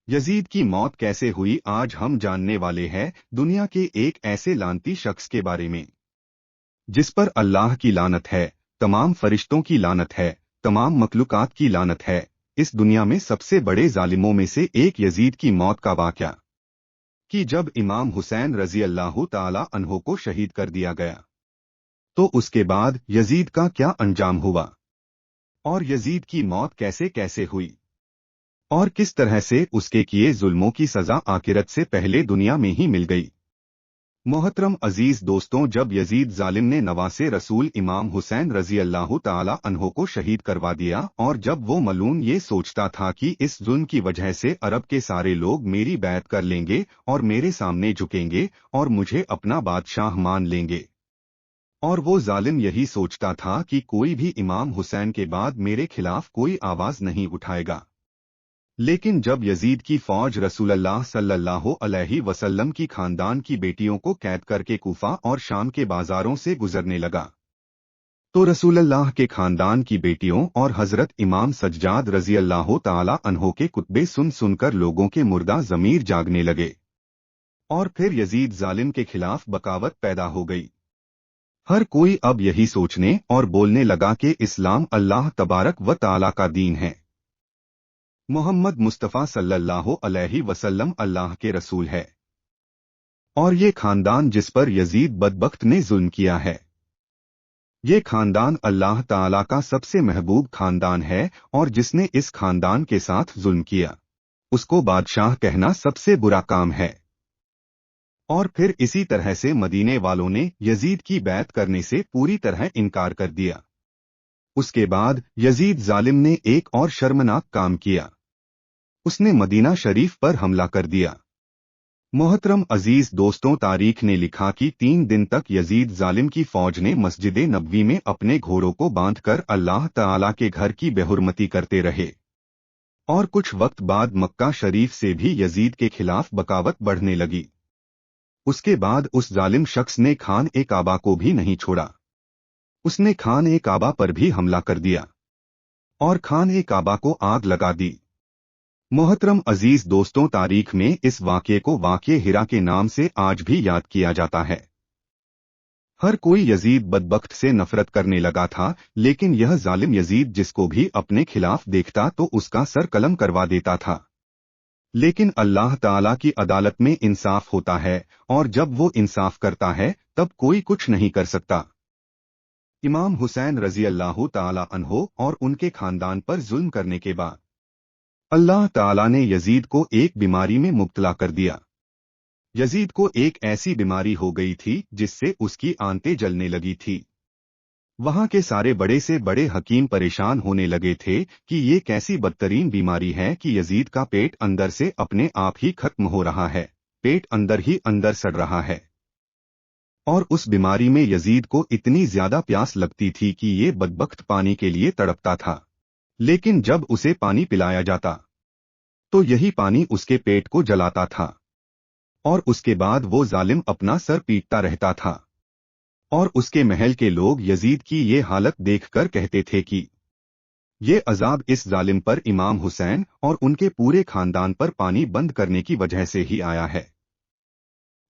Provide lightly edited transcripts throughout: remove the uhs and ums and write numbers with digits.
Yazid की मौत कैसे हुई, आज हम जानने वाले हैं दुनिया के एक ऐसे लानती शख्स के बारे में जिस पर अल्लाह की लानत है, तमाम फरिश्तों की लानत है, तमाम मखलूकात की लानत है। इस दुनिया में सबसे बड़े जालिमों में से एक यजीद की मौत का वाक़या कि जब इमाम हुसैन रजी अल्लाह ताला अन्हो को शहीद कर दिया गया तो उसके बाद यजीद का क्या अंजाम हुआ और यजीद की मौत कैसे कैसे हुई और किस तरह से उसके किए जुल्मों की सजा आखिरत से पहले दुनिया में ही मिल गई। मोहतरम अजीज दोस्तों, जब यजीद जालिम ने नवासे रसूल इमाम हुसैन रजी अल्लाह ताला अन्हो को शहीद करवा दिया और जब वो मलून ये सोचता था कि इस जुल्म की वजह से अरब के सारे लोग मेरी बैत कर लेंगे और मेरे सामने झुकेंगे और मुझे अपना बादशाह मान लेंगे, और वो जालिम यही सोचता था कि कोई भी इमाम हुसैन के बाद मेरे खिलाफ कोई आवाज नहीं उठाएगा। लेकिन जब यजीद की फौज रसूलुल्लाह सल्लल्लाहु अलैहि वसल्लम की खानदान की बेटियों को कैद करके कूफा और शाम के बाजारों से गुजरने लगा तो रसूलुल्लाह के खानदान की बेटियों और हजरत इमाम सज्जाद रजी अल्लाह ताला अन्हो के कुतबे सुन सुनकर लोगों के मुर्दा जमीर जागने लगे और फिर यजीद जालिम के खिलाफ बगावत पैदा हो गई। हर कोई अब यही सोचने और बोलने लगा कि इस्लाम अल्लाह तबारक व ताला का दीन है, मोहम्मद मुस्तफ़ा सल्लल्लाहु अलैहि वसल्लम अल्लाह के रसूल है, और ये खानदान जिस पर यजीद बदबख्त ने जुल्म किया है, ये खानदान अल्लाह ताला का सबसे महबूब खानदान है, और जिसने इस खानदान के साथ जुल्म किया उसको बादशाह कहना सबसे बुरा काम है। और फिर इसी तरह से मदीने वालों ने यजीद की बैत करने से पूरी तरह इनकार कर दिया। उसके बाद यजीद जालिम ने एक और शर्मनाक काम किया, उसने मदीना शरीफ पर हमला कर दिया। मोहतरम अजीज दोस्तों, तारीख ने लिखा कि 3 दिन तक यजीद जालिम की फौज ने मस्जिद नबवी में अपने घोड़ों को बांधकर अल्लाह ताला के घर की बेहुरमती करते रहे, और कुछ वक्त बाद मक्का शरीफ से भी यजीद के खिलाफ बगावत बढ़ने लगी। उसके बाद उस जालिम शख्स ने खान ए काबा को भी नहीं छोड़ा, उसने खान ए काबा पर भी हमला कर दिया और खान ए काबा को आग लगा दी। मोहतरम अजीज दोस्तों, तारीख में इस वाक़ये को वाक़ये हिरा के नाम से आज भी याद किया जाता है। हर कोई यजीद बदबख्त से नफरत करने लगा था, लेकिन यह जालिम यजीद जिसको भी अपने खिलाफ देखता तो उसका सर कलम करवा देता था। लेकिन अल्लाह ताला की अदालत में इंसाफ होता है, और जब वो इंसाफ करता है तब कोई कुछ नहीं कर सकता। इमाम हुसैन रजी अल्लाह ताला अन्हो और उनके खानदान पर जुल्म करने के बाद अल्लाह ताला ने यजीद को एक बीमारी में मुब्तला कर दिया। यजीद को एक ऐसी बीमारी हो गई थी जिससे उसकी आंतें जलने लगी थी। वहां के सारे बड़े से बड़े हकीम परेशान होने लगे थे कि ये कैसी बदतरीन बीमारी है कि यजीद का पेट अंदर से अपने आप ही खत्म हो रहा है, पेट अंदर ही अंदर सड़ रहा है। और उस बीमारी में यजीद को इतनी ज्यादा प्यास लगती थी कि ये बदबख्त पानी के लिए तड़पता था, लेकिन जब उसे पानी पिलाया जाता तो यही पानी उसके पेट को जलाता था, और उसके बाद वो जालिम अपना सर पीटता रहता था। और उसके महल के लोग यजीद की ये हालत देखकर कहते थे कि ये अजाब इस जालिम पर इमाम हुसैन और उनके पूरे खानदान पर पानी बंद करने की वजह से ही आया है।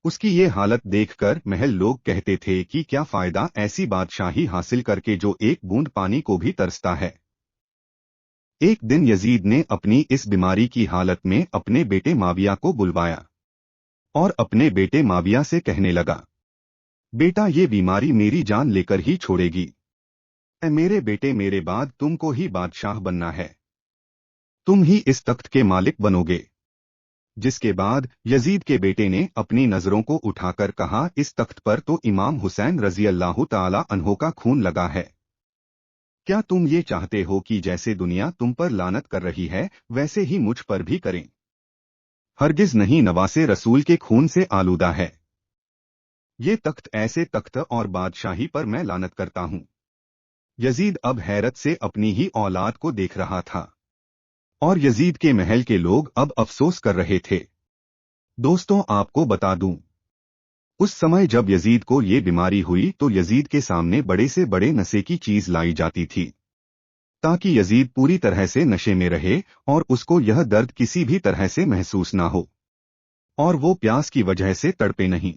उसकी ये हालत देखकर महल लोग कहते थे कि क्या फायदा ऐसी बादशाही हासिल करके जो एक बूंद पानी को भी तरसता है। एक दिन यजीद ने अपनी इस बीमारी की हालत में अपने बेटे माविया को बुलवाया और अपने बेटे माविया से कहने लगा, बेटा, ये बीमारी मेरी जान लेकर ही छोड़ेगी। ऐ मेरे बेटे, मेरे बाद तुमको ही बादशाह बनना है, तुम ही इस तख्त के मालिक बनोगे। जिसके बाद यजीद के बेटे ने अपनी नजरों को उठाकर कहा, इस तख्त पर तो इमाम हुसैन रजी अल्लाह ताला अन्हो का खून लगा है। क्या तुम ये चाहते हो कि जैसे दुनिया तुम पर लानत कर रही है वैसे ही मुझ पर भी करें? हरगिज नहीं, नवासे रसूल के खून से आलूदा है ये तख्त, ऐसे तख्त और बादशाही पर मैं लानत करता हूं। यजीद अब हैरत से अपनी ही औलाद को देख रहा था, और यजीद के महल के लोग अब अफसोस कर रहे थे। दोस्तों, आपको बता दूं, उस समय जब यजीद को ये बीमारी हुई तो यजीद के सामने बड़े से बड़े नशे की चीज लाई जाती थी। ताकि यजीद पूरी तरह से नशे में रहे और उसको यह दर्द किसी भी तरह से महसूस ना हो और वो प्यास की वजह से तड़पे नहीं।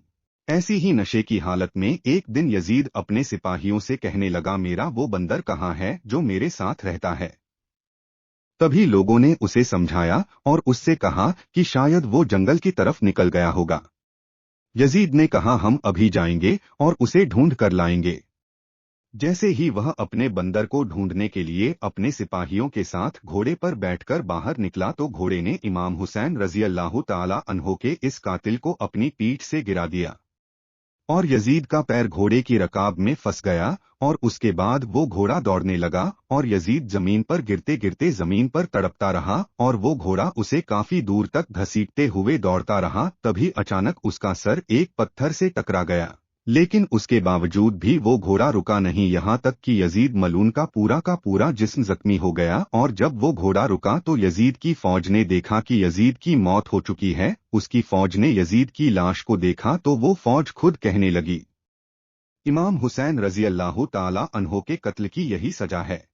ऐसी ही नशे की हालत में एक दिन यजीद अपने सिपाहियों से कहने लगा, मेरा वो बंदर कहाँ है जो मेरे साथ रहता है। तभी लोगों ने उसे समझाया और उससे कहा कि शायद वो जंगल की तरफ निकल गया होगा। यजीद ने कहा, हम अभी जाएंगे और उसे ढूंढ कर लाएंगे। जैसे ही वह अपने बंदर को ढूंढने के लिए अपने सिपाहियों के साथ घोड़े पर बैठकर बाहर निकला तो घोड़े ने इमाम हुसैन रजी अल्लाह ताला अन्हो के इस कातिल को अपनी पीठ से गिरा दिया और यजीद का पैर घोड़े की रकाब में फंस गया और उसके बाद वो घोड़ा दौड़ने लगा और यजीद जमीन पर गिरते गिरते जमीन पर तड़पता रहा और वो घोड़ा उसे काफी दूर तक घसीटते हुए दौड़ता रहा। तभी अचानक उसका सर एक पत्थर से टकरा गया, लेकिन उसके बावजूद भी वो घोड़ा रुका नहीं, यहाँ तक कि यजीद मलून का पूरा जिस्म जख्मी हो गया। और जब वो घोड़ा रुका तो यजीद की फौज ने देखा कि यजीद की मौत हो चुकी है। उसकी फौज ने यजीद की लाश को देखा तो वो फौज खुद कहने लगी, इमाम हुसैन रजी अल्लाह ताला अन्हो के कत्ल की यही सजा है।